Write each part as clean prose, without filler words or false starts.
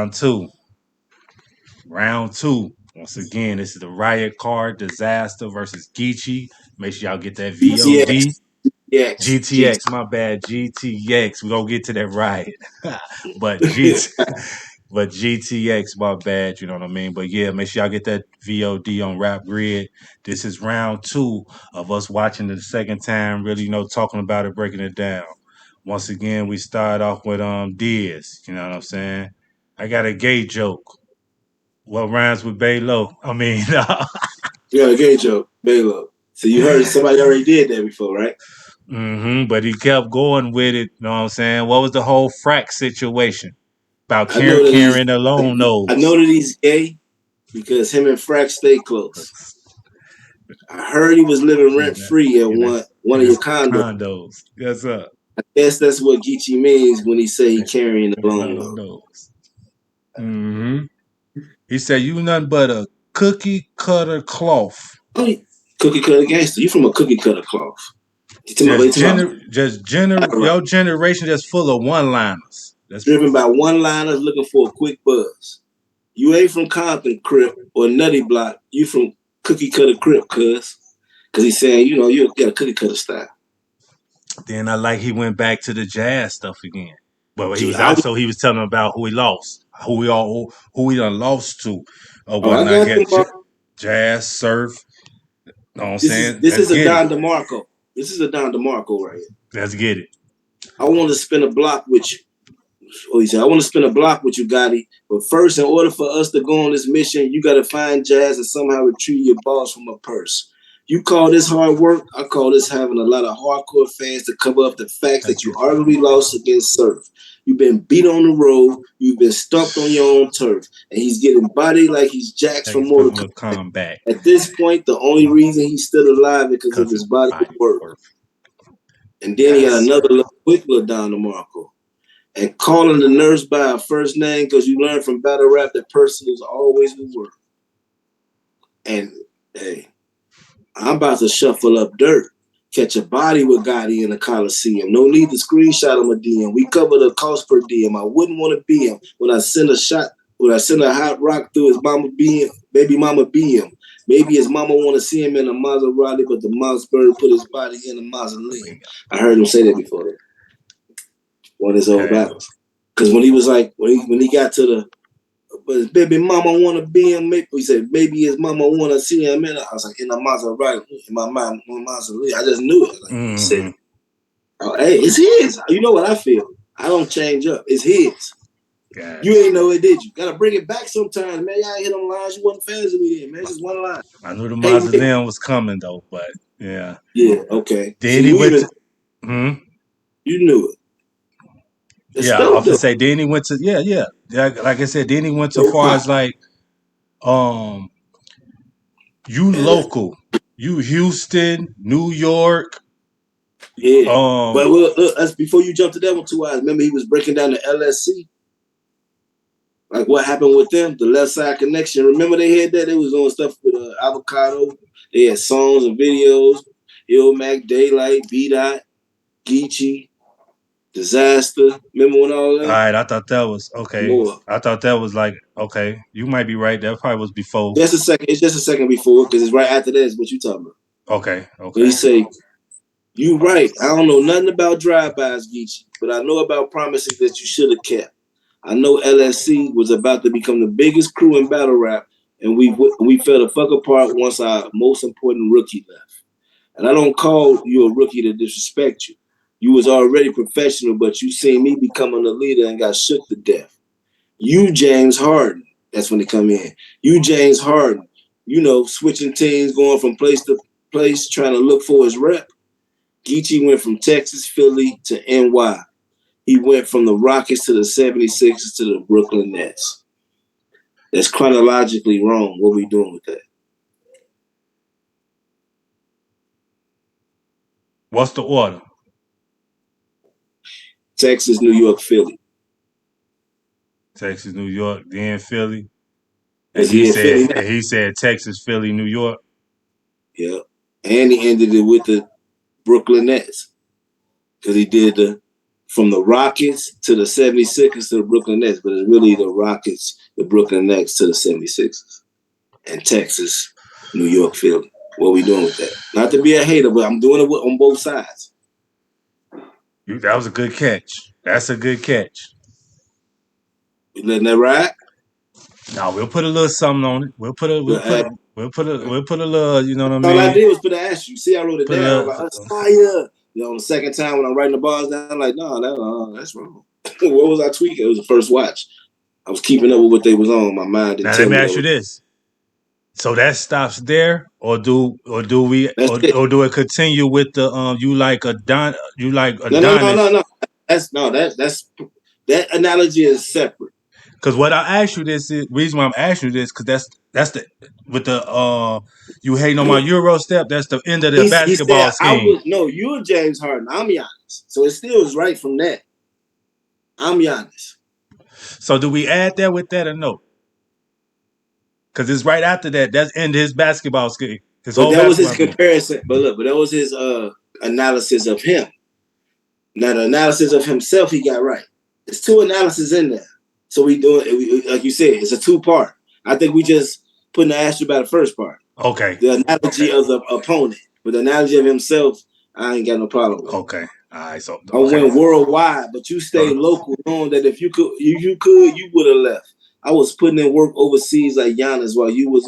round two. Round two. Once again, this is the Riot Card Disaster versus GEECHI. Make sure y'all get that VOD. GTX. Yes. GTX, my bad. GTX. We're gonna get to that riot. but but GTX, my bad, you know what I mean? But yeah, make sure y'all get that VOD on Rap Grid. This is round two of us watching it the second time, really, talking about it, breaking it down. Once again, we start off with Diaz, you know what I'm saying? I got a gay joke. What rhymes with Baylo? I mean, You got a gay joke, Balo. So you heard somebody already did that before, right? but he kept going with it, you know what I'm saying? What was the whole frack situation? About I know that carrying the long I know nose. that he's gay because him and Frack stay close. I heard he was living rent free at one In of your his condos. condos. Yes, sir. I guess that's what Geechee means when he say he carrying the long Long nose. nose. hmm He said, "You nothing but a cookie cutter cloth. Oh, cookie cutter gangster. You from a cookie cutter cloth. Your generation just full of one liners. That's Driven by one liners looking for a quick buzz. You ain't from Compton Crip or Nutty Block. You from Cookie Cutter Crip, cuz. Because he's saying, you got a cookie cutter style. Then I like he went back to the jazz stuff again. But he Gee, was also he was telling about who he lost, who he done lost to, or I whatnot. got Get you, Mark. jazz, surf. Know what I'm This is saying? this Let's is a get it. Don DeMarco. This is a Don DeMarco right here. Let's get it. I want to spin a block with you. Oh, he said, I want to spin a block with you, Gotti. But first, in order for us to go on this mission, you got to find Jazz and somehow retrieve your balls from a purse. You call this hard work. I call this having a lot of hardcore fans to cover up the facts that you arguably lost against Surf. You've been beat on the road. You've been stumped on your own turf. And he's getting bodied like he's Jax from Mortal Kombat. At this point, the only reason he's still alive is because of his body work. And then he got another quick look down to Marco. And calling the nurse by her first name because you learn from battle rap that person is always with work. And hey, I'm about to shuffle up dirt. Catch a body with Gotti in the Coliseum. No need to screenshot him a DM. We cover the cost per DM. I wouldn't want to be him when I send a hot rock through his mama BM, baby mama BM. Maybe his mama want to see him in a Maserati, but the Mossberg put his body in a mausoleum. I heard him say that before. One of his old battles. Because when he was like, when he got to the, but his baby mama want to be him, he said, maybe his mama want to see him in I was like, in a Maserati, in my mind, Maserati. I just knew it. Like, he said, oh, hey, it's his. You know what I feel. I don't change up. It's his. You ain't know it, did you? Gotta bring it back sometimes, man. Y'all hit them lines. You wasn't fans of me then, man. It's just one line. I knew the mausoleum was coming though, but yeah. Yeah, okay. Then so he went to you knew it. It's I was gonna say then he went to like I said, then he went so far as like you local. You Houston, New York. Yeah. But look, that's before you jump to that one, 2eiies. Remember he was breaking down the LSC? Like what happened with them, the Left Side Connection. Remember they had that? They was doing stuff with Avocado. They had songs and videos. Ill Mac, Daylight, B-Dot, GEECHI, DIZASTER. Remember when all that? All right, I thought that was okay. More. I thought that was like okay. You might be right. That probably was before. Just a second. It's just a second before because it's right after that is what you talking about. Okay. But he say, you right. I don't know nothing about drive-bys, GEECHI, but I know about promises that you should have kept. I know LSC was about to become the biggest crew in battle rap, and we fell the fuck apart once our most important rookie left. And I don't call you a rookie to disrespect you. You was already professional, but you seen me becoming a leader and got shook to death. You, James Harden, that's when they come in. You, James Harden, switching teams, going from place to place, trying to look for his rep. GEECHI went from Texas, Philly to NY. He went from the Rockets to the 76ers to the Brooklyn Nets. That's chronologically wrong. What are we doing with that? What's the order? Texas, New York, Philly. Texas, New York, then Philly. And he said Texas, Philly, New York. Yeah. And he ended it with the Brooklyn Nets. Because he did the from the Rockets to the 76ers to the Brooklyn Nets, but it's really the Rockets, the Brooklyn Nets to the 76ers, and Texas, New York, Philly. What are we doing with that? Not to be a hater, but I'm doing it on both sides. That was a good catch. That's a good catch. You letting that ride? Now we'll put a little something on it. We'll put a little. You know what I All I mean? did was put an asterisk. You see, I wrote it Put a down. I was little. like, that's fire. You know, on the second time when I'm writing the bars down, I'm like, no, that's wrong. What was I tweaking? It was the first watch. I was keeping up with what they was on. My mind didn't Now let tell me me ask that you was. this: so that stops there, or do That's it. do it continue with the you like No. Adonis? That analogy is separate. Because what I asked you this is reason why I'm asking you this because that's the with the you hating on my Euro step. That's the end of the He basketball said, scheme. you're James Harden. I'm Giannis. So it still is right from that. I'm Giannis. So do we add that with that or no? Because it's right after that. That's end his basketball scheme. His But whole that was his basketball scheme. comparison. But that was his analysis of him. Now the analysis of himself he got right. There's two analyses in there. So we do it like you said, it's a two-part. I think we just putting the asterisk by the first part. Okay. The analogy of the opponent. But the analogy of himself, I ain't got no problem with. Okay. All right. So I okay. went worldwide, but you stayed local, knowing that if you could, you would have left. I was putting in work overseas like Giannis while you was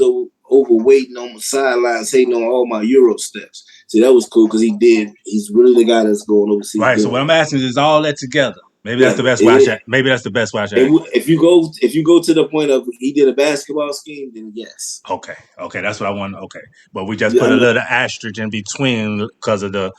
overweighting on the sidelines, hating on all my Euro steps. See, that was cool because he's really the guy that's going overseas Right. So doing what it. I'm asking is all that together. Maybe that's the Yeah, best watch. Maybe that's the best watch. if you go to the point of he did a basketball scheme, then yes. Okay. Okay. That's what I want. Okay. But we just Yeah, put I a know. little asterisk in between because of the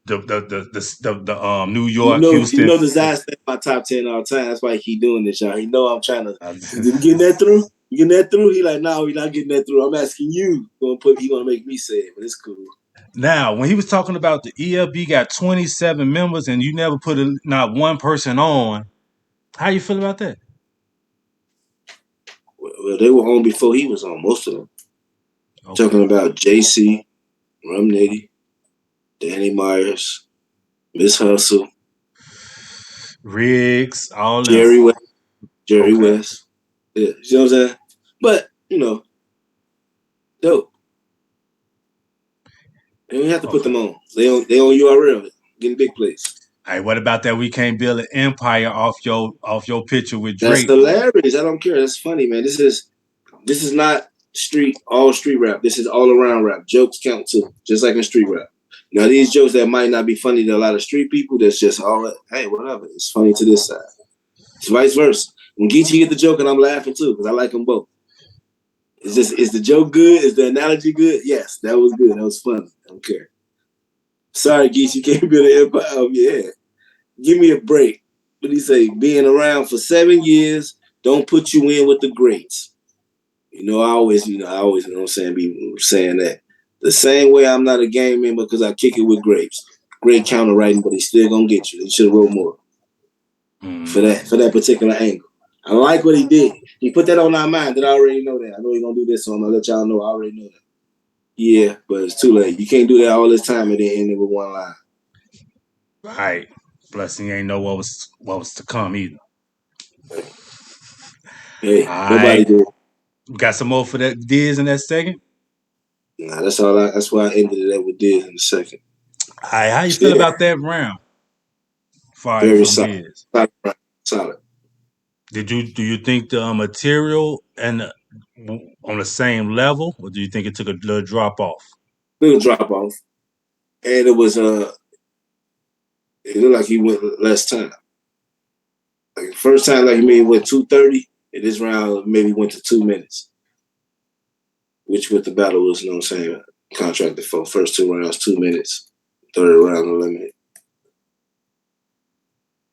New York, You Houston. know, DIZASTER my top 10 all time. That's why he keep doing this, y'all. He know I'm trying to. Did we getting that through? You getting that through? He like, no, we're not getting that through. I'm asking you. He gonna make me say it, but it's cool. Now, when he was talking about the ELB got 27 members and you never put not one person on, how you feel about that? Well, they were on before he was on. Most of them. Okay. Talking about JC, Rum Nitty, Danny Myers, Miss Hustle, Riggs, all them. Jerry West. Jerry Okay. West. Yeah, you know what I'm saying? But dope. And you have to put them on. They on URL, getting big plays. All right, what about that? We can't build an empire off your picture with That's Drake. hilarious. I don't care. That's funny, man. This is not all street rap. This is all around rap. Jokes count too, just like in street rap. Now these jokes that might not be funny to a lot of street people, that's just all. Hey, whatever. It's funny to this side. It's vice versa. When GEECHI get the joke, and I'm laughing too because I like them both. Is the joke good? Is the analogy good? Yes, that was good. That was funny. I don't care. Sorry, GEECHI can't build an empire. Oh, yeah. Give me a break. What do you say? Being around for 7 years don't put you in with the greats. I always, you know what I'm saying, be saying that. The same way I'm not a game member because I kick it with grapes. Great counter writing, but he's still gonna get you. He should have wrote more for that particular angle. I like what he did. He put that on our mind. That I already know that. I know he's gonna do this, so I'm gonna let y'all know. I already know that. Yeah, but it's too late. You can't do that all this time and then end it with one line. Right. Plus, he ain't know what was to come either. Hey, All nobody right. did. We got some more for that Diz in that second. Nah, that's all. That's why I ended it up with Diz in a second. All right, how you feel Yeah, about that round? Fire very from solid. Diz. Solid. Do you think the material and on the same level, or do you think it took a little drop off? Little drop off, and it was it looked like he went less time. Like the first time, like he maybe went 2:30, and this round maybe went to 2 minutes, which with the battle was, you know what I'm saying, contracted for first 2 rounds, 2 minutes, third round unlimited.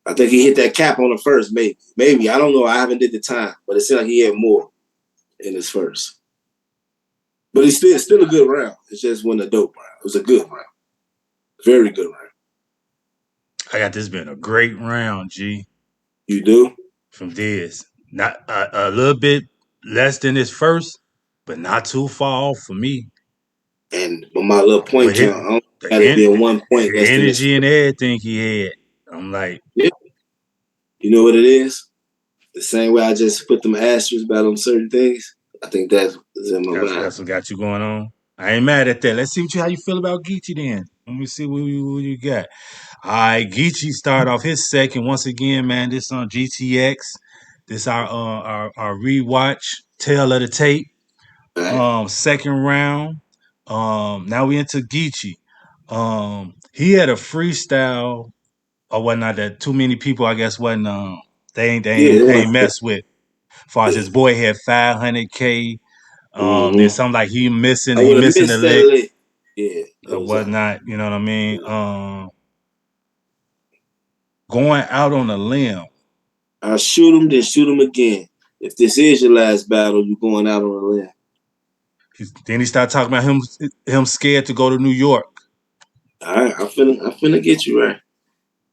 I think he hit that cap on the first, maybe. I don't know. I haven't did the time, but it seemed like he had more in his first. But it's still a good round. It just wasn't a dope round. It was a good round. Very good round. I got this being a great round, G. You do? From Diz. Not a little bit less than his first, but not too far off for me. And with my little point With count, I don't the, got it being 1 point the less than his energy first. and everything he had, I'm like, Yeah. You know what it is? The same way I just put them asterisks about on certain things. I think that's in my mind. That's what got you going on. I ain't mad at that. Let's see how you feel about GEECHI then. Let me see what you got. All right, GEECHI start off his second once again, man. This on GTX. This our rewatch tail of the tape. All right. Second round. Now we into GEECHI. He had a freestyle or whatnot that too many people, I guess, wasn't they ain't they Yeah, ain't, they they ain't want mess with. As far as his boy had 500K. There's something like he I would have missing a missed that lick lick. Yeah, it or was out. whatnot. You know what I mean? Yeah. Going out on a limb. I'll shoot him, then shoot him again. If this is your last battle, you're going out on a limb. Then he started talking about him scared to go to New York. All right, I'm finna get you right.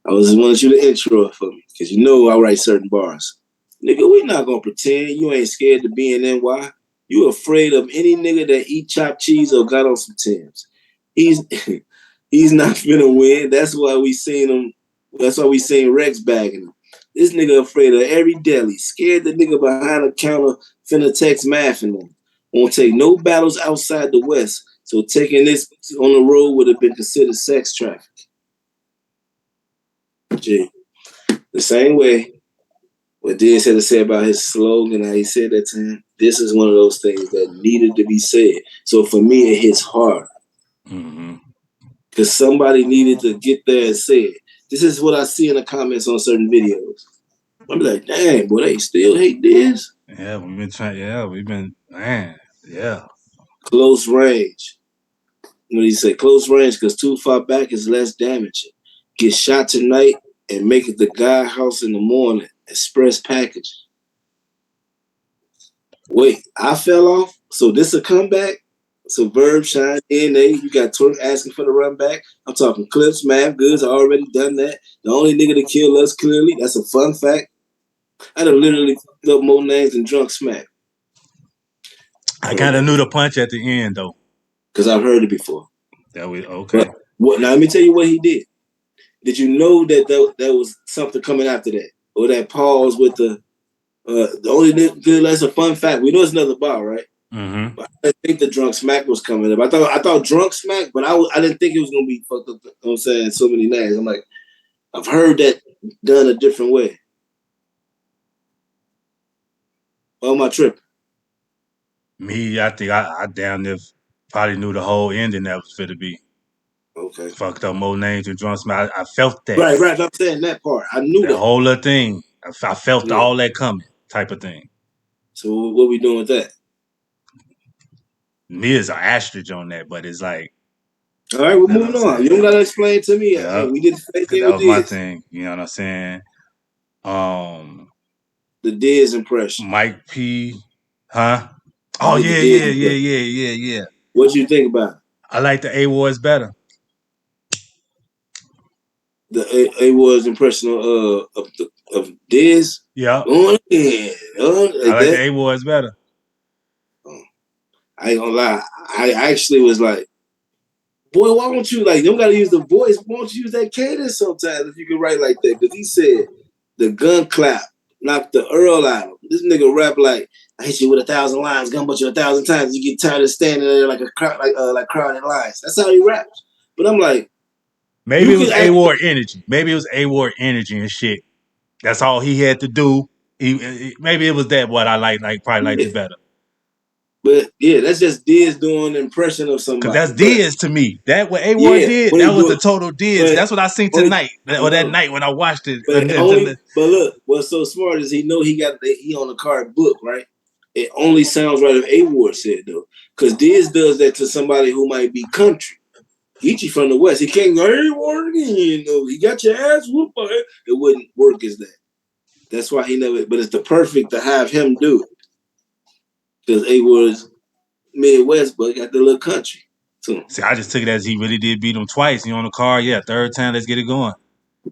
I was just wanting you to intro it for me, because you know I write certain bars. Nigga, we not gonna pretend you ain't scared to be in NY. You afraid of any nigga that eat chopped cheese or got on some Timbs. He's he's not finna win. That's why we seen him. That's why we seen Rex bagging him. This nigga afraid of every deli. Scared the nigga behind the counter finna text mathing him. Won't take no battles outside the West. So taking this on the road would have been considered sex trafficking. Gee. The same way what Diz had to say about his slogan, how he said that to him, this is one of those things that needed to be said. So for me, it hits hard. Because somebody needed to get there and say it. This is what I see in the comments on certain videos. I'm like, dang, boy, they still hate Diz? Yeah, we've been trying. Yeah, we've been, man. Yeah. Close range. What do you say? Close range, because too far back is less damaging. Get shot tonight and make it the guy house in the morning. Express package. Wait, I fell off? So this a comeback? So Verb, Shine, NA, you got Twerk asking for the run back. I'm talking Clips, Mav, Goods, I already done that. The only nigga to kill us, clearly, that's a fun fact. I'd have literally fucked up more names than Drunk Smack. I kind of knew the punch at the end, though. Because I've heard it before. That was okay. But what? Now, let me tell you what he did. Did you know that there was something coming after that? Or that pause with the only good, that's a fun fact. We know it's another bar, right? Mm-hmm. But I didn't think the Drunk Smack was coming up. I thought Drunk Smack, but I didn't think it was gonna be fucked up. You know what I'm saying? So many names. I'm like, I've heard that done a different way. Oh, my trip. Me, I think I damn near probably knew the whole ending that was fit to be. Okay. Fucked up more names and drunk smile. I felt that. Right. I'm saying that part. I knew That that. whole little thing. I felt Yeah. all that coming, type of thing. So what we doing with that? Me is an ostrich on that, but it's like, All right, we're you know what I'm moving on. You saying? don't gotta explain to me. Hey, Yeah, we did the same because thing that with was my Diz. thing. You know what I'm saying? Um, The Diz impression. Mike P. Huh? You Oh did the yeah, Diz yeah, yeah, impression. yeah, yeah, yeah. What you think about it? I like the A-Wars better. The A-Ward's impression of Diz? Yeah, Going in. I Like like the that? A-Wars better. I ain't gonna lie. I actually was like, boy, why won't you like? You don't gotta use the voice. Why don't you use that cadence sometimes if you can write like that? Because he said the gun clap knocked the Earl out of him. This nigga rap like, I hit you with 1,000 lines, gun but you 1,000 times. You get tired of standing there like a crowd, like crowded lines. That's how he raps. But I'm like, Maybe you it was could actually, A-War energy. Maybe it was A-War energy and shit. That's all he had to do. Maybe it was that what I probably liked yeah. it better. But yeah, that's just Diz doing an impression of Cause somebody. that's But Diz to me. That what A-War yeah, did, when that he was do the it, total Diz. but That's what I seen only tonight. I Or that know. night when I watched it. But only, but look, what's so smart is he know he on the card book, right? It only sounds right if A Ward said though, because Diz does that to somebody who might be country. Geechee from the West, he can't go A Ward again. You know, he got your ass whooped by it. It wouldn't work as that. That's why he never. But it's the perfect to have him do it because A Ward's Midwest, but got the little country. So See, I just took it as he really did beat him twice. He on the car. Yeah, third time, let's get it going.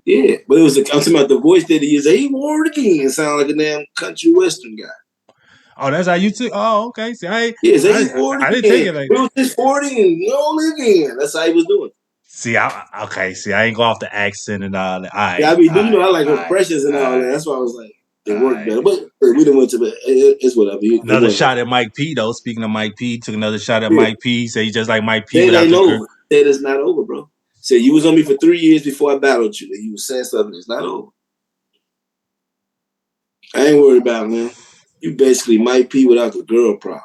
yeah, but it was. I'm talking about the voice that he is. A Ward again. Sound like a damn country Western guy. Oh, that's how you took. Oh, okay. See, Yeah, say I, he 40 I didn't take again. it like It that. was just 40 and only again. That's how he was doing. See, I ain't go off the accent and all that. All Yeah, right, I mean, all you know, right, I like all right, impressions and all all that. right, That's why I was like, all it worked right. better. But we didn't went to, but it's whatever. It Another wasn't. shot at Mike P though. Speaking of Mike P, took another shot at Yeah, Mike P. Say he just like Mike P it without ain't the girl. over. Said it's not over, bro. Said you was on me for 3 years before I battled you. And you was saying something. It's not over. I ain't worried about it, man. You basically Mike P without the girl problem.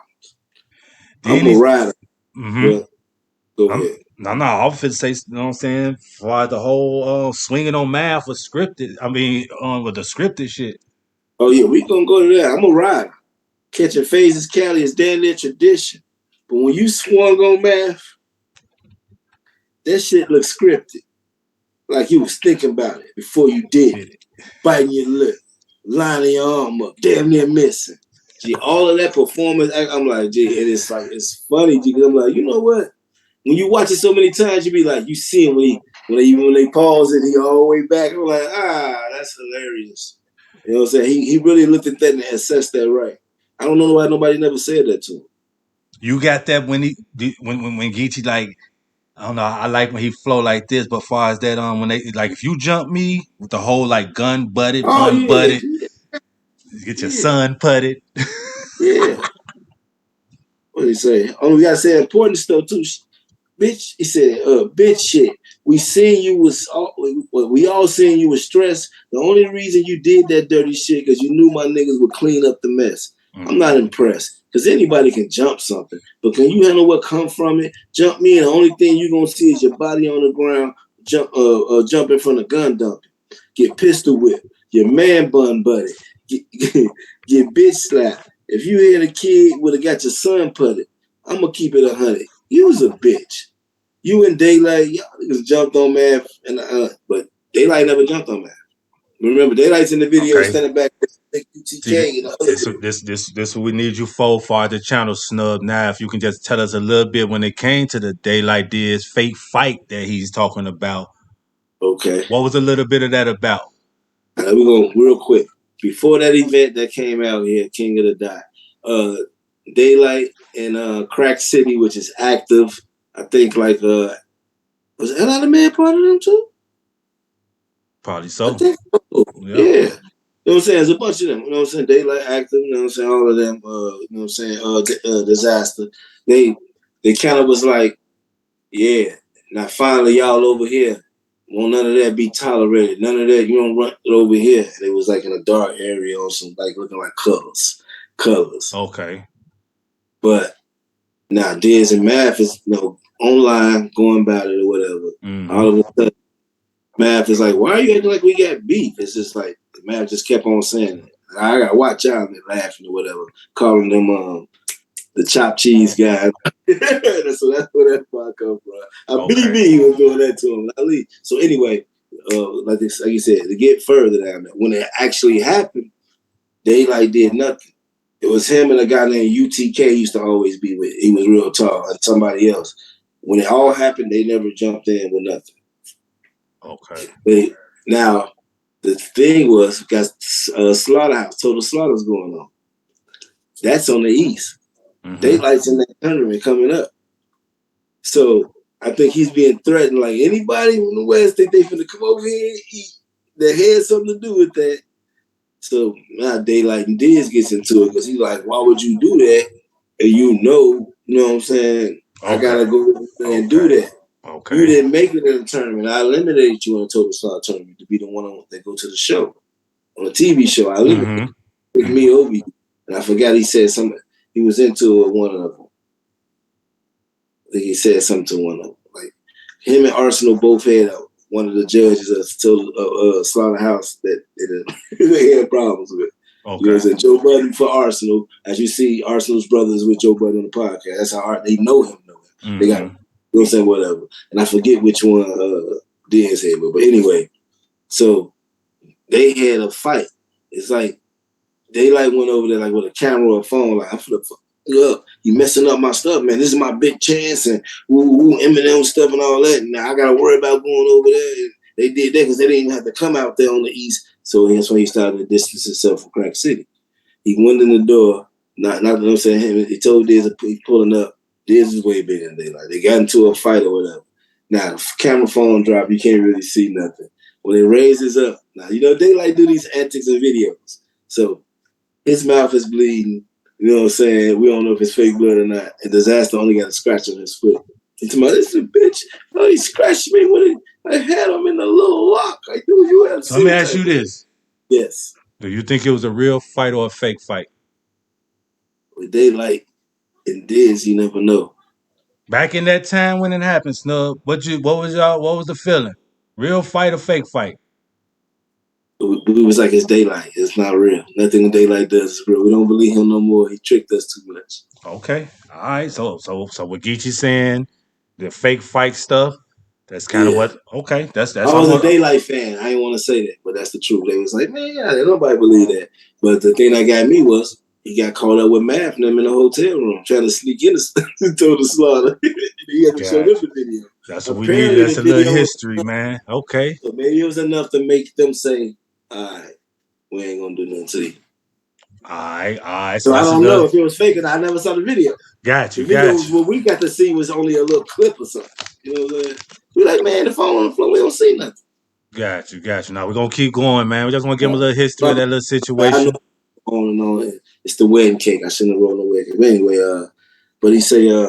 Then I'm a he's, rider, mm-hmm. but go ahead. No, I was finna say, you know what I'm saying? For the whole swinging on math was scripted. I mean, with the scripted shit. Oh yeah, we gonna go to that. I'm a rider. Catching phases, Cali is damn near tradition. But when you swung on math, that shit looks scripted. Like you was thinking about it before you did Did it. it? Biting your lip, lining your arm up, damn near missing. Gee, all of that performance, I'm like, gee, and it's like it's funny, G, because I'm like, you know what? When you watch it so many times, you be like, you see him when they pause it, he all the way back. I'm like, that's hilarious. You know what I'm saying? He really looked at that and assessed that right. I don't know why nobody never said that to him. You got that when when Geechee like, I don't know. I like when he flow like this, but far as that when they like if you jump me with the whole like gun butted, Oh bun yeah, butted, get your yeah, son putted. yeah. What did he say? Oh, we gotta say important stuff too. Bitch, he said, bitch shit. We all seen you was stressed. The only reason you did that dirty shit because you knew my niggas would clean up the mess. I'm not impressed. Because anybody can jump something. But can you handle what come from it? Jump me and the only thing you gonna see is your body on the ground, jumping from the gun dumping. Get pistol whipped. Your man bun buddy. Get bitch slapped. If you had a kid would have got your son putted, I'm gonna keep it 100. You was a bitch. You and Daylight, y'all niggas jumped on math, but Daylight never jumped on math. Remember, Daylight's in the video Okay. standing back with See, UTK and the other dude. this what we need you for the channel snub. Now, if you can just tell us a little bit when it came to the Daylight Diz fake fight that he's talking about. Okay. What was a little bit of that about? All right, we're going real quick. Before that event that came out here, King of the Dot, Daylight in Crack City, which is active. I think like was L the Man part of them too? Probably I so. think so. Yeah. Yeah. You know what I'm saying? There's a bunch of them. You know what I'm saying? Daylight active, you know what I'm saying? All of them, you know what I'm saying? Disaster. They kind of was like, yeah, now finally y'all over here. Won't none of that be tolerated. None of that, you don't run it over here. And it was like in a dark area or some like looking like colors. Colors. Okay. But now Diz and Math is online going about it or whatever. All of a sudden, Math is like, why are you acting like we got beef? It's just like Math just kept on saying it. I gotta watch out and laughing or whatever, calling them the chopped cheese guy. So that's where that part come from. BB was doing that to him. Ali. So anyway, like you said, to get further down there, when it actually happened, Daylight did nothing. It was him and a guy named UTK used to always be with. He was real tall, and somebody else. When it all happened, they never jumped in with nothing. Okay. Now, the thing was, got Slaughterhouse, Total Slaughter's going on. That's on the East. Daylight's in that tournament coming up. So I think he's being threatened. Like anybody in the West think they finna come over here and eat that had something to do with that. So now Daylight and Diz gets into it because he's like, why would you do that? And you know what I'm saying? I gotta go and do that. Okay. You didn't make it in the tournament. I eliminated you in a Total Slaughter tournament to be the one that go to the show. On a TV show, I eliminated me over you. And I forgot he said something. He was into one of them. I think he said something to one of them. Like him and Arsenal both had one of the judges of Slaughterhouse that they had problems with. Okay. You know what I'm saying? Joe Budden for Arsenal. As you see, Arsenal's brothers with Joe Budden on the podcast. That's how hard they know him. They got, you know what I'm saying, whatever. And I forget which one Diaz had, but anyway, so they had a fight. It's like Daylight went over there like with a camera or a phone, like I'm finna fuck you up. You messing up my stuff, man. This is my big chance and Eminem stuff and all that. Now I gotta worry about going over there. And they did that because they didn't even have to come out there on the East. So that's when he started to distance himself from Crack City. He went in the door. Not you know what I'm saying. He told Diz he's pulling up. Diz is way bigger than Daylight. They got into a fight or whatever. Now the camera phone drop, you can't really see nothing. When it raises up, now you know they like do these antics in videos. So his mouth is bleeding. You know what I'm saying? We don't know if it's fake blood or not. And DIZASTER only got a scratch on his foot. He's talking about, this is a bitch. Oh, he scratched me when I had him in a little lock. I do So let me UFC ask type you of. this: Yes. do you think it was a real fight or a fake fight? With daylight and Diz, you never know. Back in that time when it happened, Snub, what was the feeling? Real fight or fake fight? We was like, it's daylight. It's not real. Nothing in daylight does is real. We don't believe him no more. He tricked us too much. Okay, all right. So what GEECHI saying, the fake fight stuff. That's kind of Yeah. what. Okay, that's I I'm was a what. daylight fan. I didn't want to say that, but that's the truth. They was like, man, yeah, nobody believe that. But the thing that got me was he got caught up with Math and them in the hotel room trying to sneak in to the slaughter. He had to show them Gotcha. the video. That's what we needed. Apparently, That's the a little video was history, man. Okay. so maybe it was enough to make them say, all right, we ain't gonna do nothing to you. All right, all right. So So I that's don't know another. if it was fake or not. I never saw the video. Got The you, video, got you, what we got to see was only a little clip or something. You know what I'm saying? We like, man, the phone on the floor, we don't see nothing. got you, got you. Now we're gonna keep going, man. We just want to give them a Uh, little history of but that little I know situation. on and on. It's the wedding cake. I shouldn't have rolled the wedding cake. But anyway, but he say, We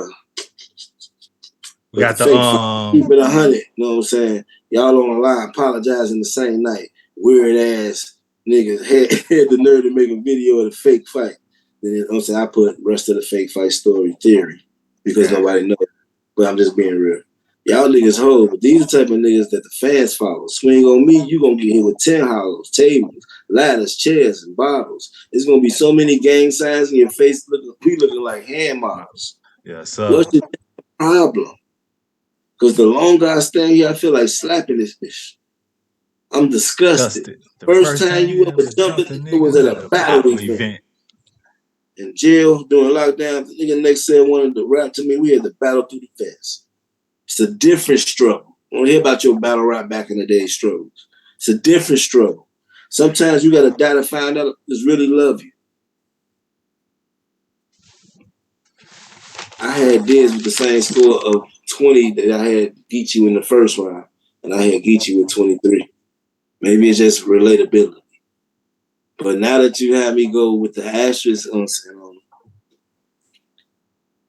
but the got the fake fight, keep it 100. You know what I'm saying? Y'all on the line apologizing the same night. Weird ass niggas had the nerve to make a video of the fake fight. Then you know what I'm saying? I put rest of the fake fight story theory because got nobody knows. But I'm just being real. Y'all niggas hold, but these are the type of niggas that the fans follow. Swing on me, you gonna get hit with 10 hollows, tables, ladders, chairs, and bottles. There's gonna be so many gang signs in your face we looking like hand models. yeah, sir. What's the problem? Because the longer I stand here, I feel like slapping this bitch. I'm disgusted. Disgusted. The First first time time you you ever ever jumped a jumped a nigga was nigga at was at a a battle battle event. event. In jail, during lockdown, the nigga next said wanted to rap to me. We had to battle through the fence. It's a different struggle. I want to hear about your battle rap back in the day struggles. It's a different struggle. Sometimes you got to die to find out just really love you. I had Diz with the same score of 20 that I had GEECHI in the first round, and I had GEECHI with 23. Maybe it's just relatability. But now that you have me go with the asterisk on,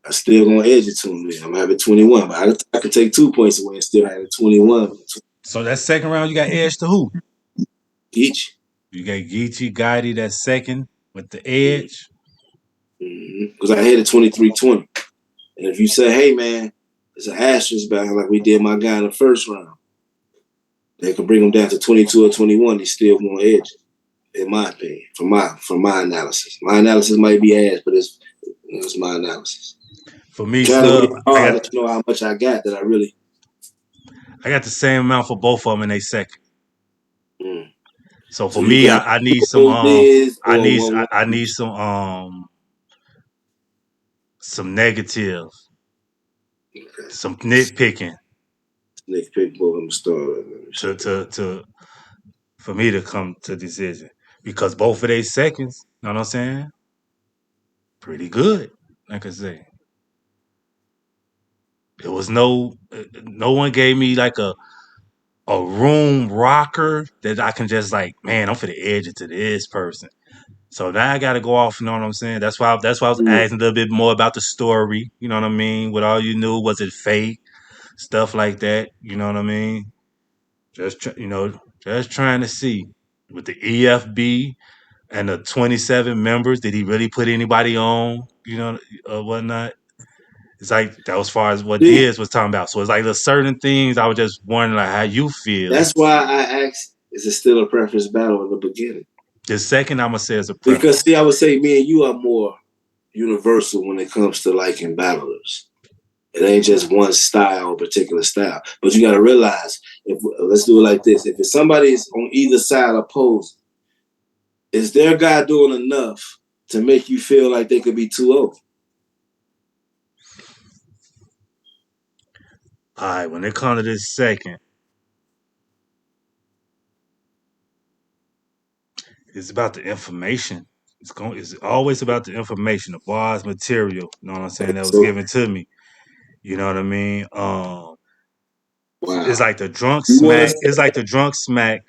I still gonna edge it to him. I'm gonna have it 21, but I can take 2 points away and still have it 21. So that second round, you got edge to who? Each. You got GEECHI, Gotti, that second with the edge. Because I had it 23-20. And if you say, hey man, it's an asterisk back like we did my guy in the first round, they can bring him down to 22 or 21. He's still gonna edge it, in my opinion, from my analysis. My analysis might be ass, but it's my analysis. For me, Try to Snub, read hard, let you know how much I got that I really. I got the same amount for both of them in a second. Mm. So for So you me, can I need some have this or I one. need some negative, Okay. some nitpicking Next pick, both of them start. to for me to come to decision because both of their seconds, you know what I'm saying? Pretty good, like I say. There was no one gave me like a room rocker that I can just like, man, I'm for the edge it to this person. So now I got to go off. You know what I'm saying? That's why I was asking a little bit more about the story. You know what I mean? What all you knew was it fake stuff like that. You know what I mean? Just trying to see with the EFB and the 27 members. Did he really put anybody on? You know, whatnot. It's like that was as far as what See, Diaz was talking about. So it's like there's certain things I was just wondering like how you feel. that's why I asked, is it still a preference battle in the beginning? The second I'm gonna say is a Because preference. see, I would say me and you are more universal when it comes to liking battlers. It ain't just one style or particular style. But you got to realize, if let's do it like this: if somebody's on either side opposed, is their guy doing enough to make you feel like they could be 2-0? All right, when it comes to this second, it's about the information. It's always about the information, the bars material, you know what I'm saying, that was So given to me. You know what I mean? Wow. It's like the drunk You want to smack. say It's like the drunk smack.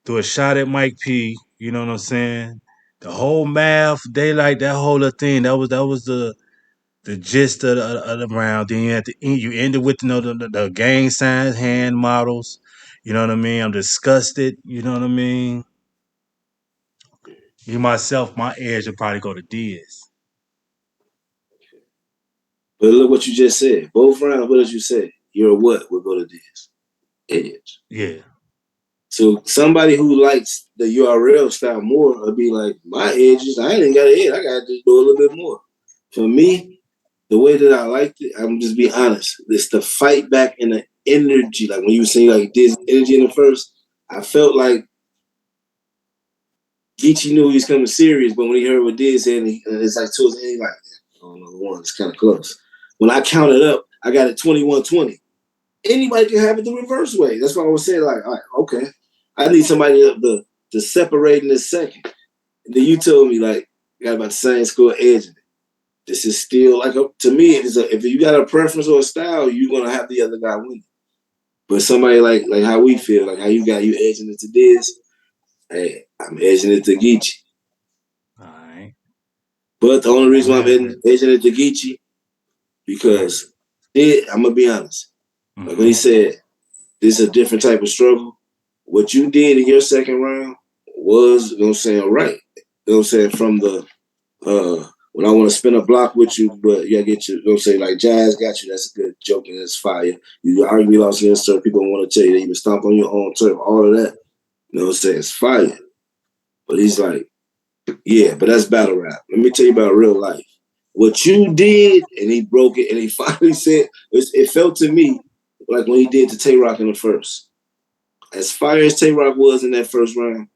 Threw a shot at Mike P. You know what I'm saying? The whole math, daylight, that whole other thing. That was the gist of the round. Then at the end, you ended with the gang signs, hand models. You know what I mean? I'm disgusted. You know what I mean? Me myself, my edge would probably go to Diaz. but look what you just said. Both rounds, what did you say? You're what will go to this? Edge. Yeah. So somebody who likes the URL style more will be like, my edges, I ain't got an edge. I gotta just do a little bit more. For me, the way that I liked it, I'm just be honest. It's the fight back and the energy. Like when you were saying like this energy in the first, I felt like Geechee knew he was coming serious, but when he heard what Diz said, it's like towards the end, like, I don't know, one, it's kind of close. When I counted up, I got it 21-20. Anybody can have it the reverse way. That's why I was saying, like, all right, okay. I need somebody to separate in this second. And then you told me, like, you got about the same score edge in it. This is still like, to me, if you got a preference or a style, you're going to have the other guy win. But somebody like how we feel, like how you edging it to this, hey, I'm edging it to Geechee. All right. But the only I'm reason why I'm mad with it. edging it to Geechee, because I'm going to be honest. Like when he said, this is a different type of struggle. What you did in your second round was, you know what I'm saying, right. You know what I'm saying, from the, when I want to spin a block with you, but you gotta get you know what I'm saying, like Jazz got you, that's a good joke and that's fire. You argue lost against certain people want to tell you that you can stomp on your own turf, all of that. You know what I'm saying, it's fire. But he's like, yeah, but that's battle rap. Let me tell you about real life. What you did, and he broke it, and he finally said, it felt to me like when he did to Tay Rock in the first. As fire as Tay Rock was in that first round,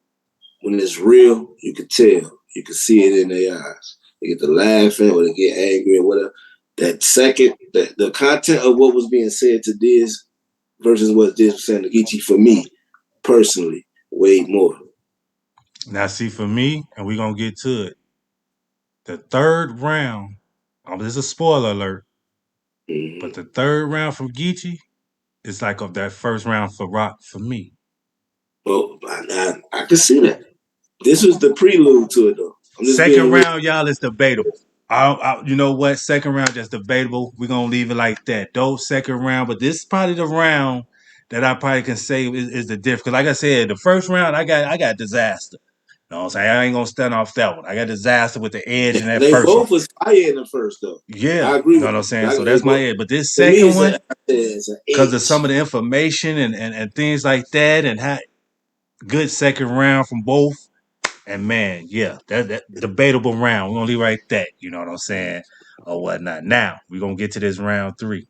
when it's real, you could tell. You could see it in their eyes. They get to laughing or they get angry or whatever. That second, the content of what was being said to Diz versus what Diz was saying to Geechee, for me, personally, weighed more. Now, see, for me, and we're going to get to it, the third round, this is a spoiler alert, but Mm-hmm. the third round from Geechee is like of that first round for Rock for me. Well, I can see that. This was the prelude to it, though. I'm just Second being real. round, y'all, is debatable. You know what? Second round, that's debatable. We're going to leave it like that. Dope second round, but this is probably the round that I probably can say is the difference. Because like I said, the first round, I got disaster. You know what I'm saying? I ain't going to stand off that one. I got disaster with the edge in that They first one. both was fire in the first, though. Yeah, I you agree know with what I'm you. saying? So that's my edge. But this To me, second one, it's an because of some edge. of the information and things like that, and how good second round from both. And man, yeah, that debatable round. We're gonna leave right that. You know what I'm saying? Or whatnot. Now we're gonna get to this round 3.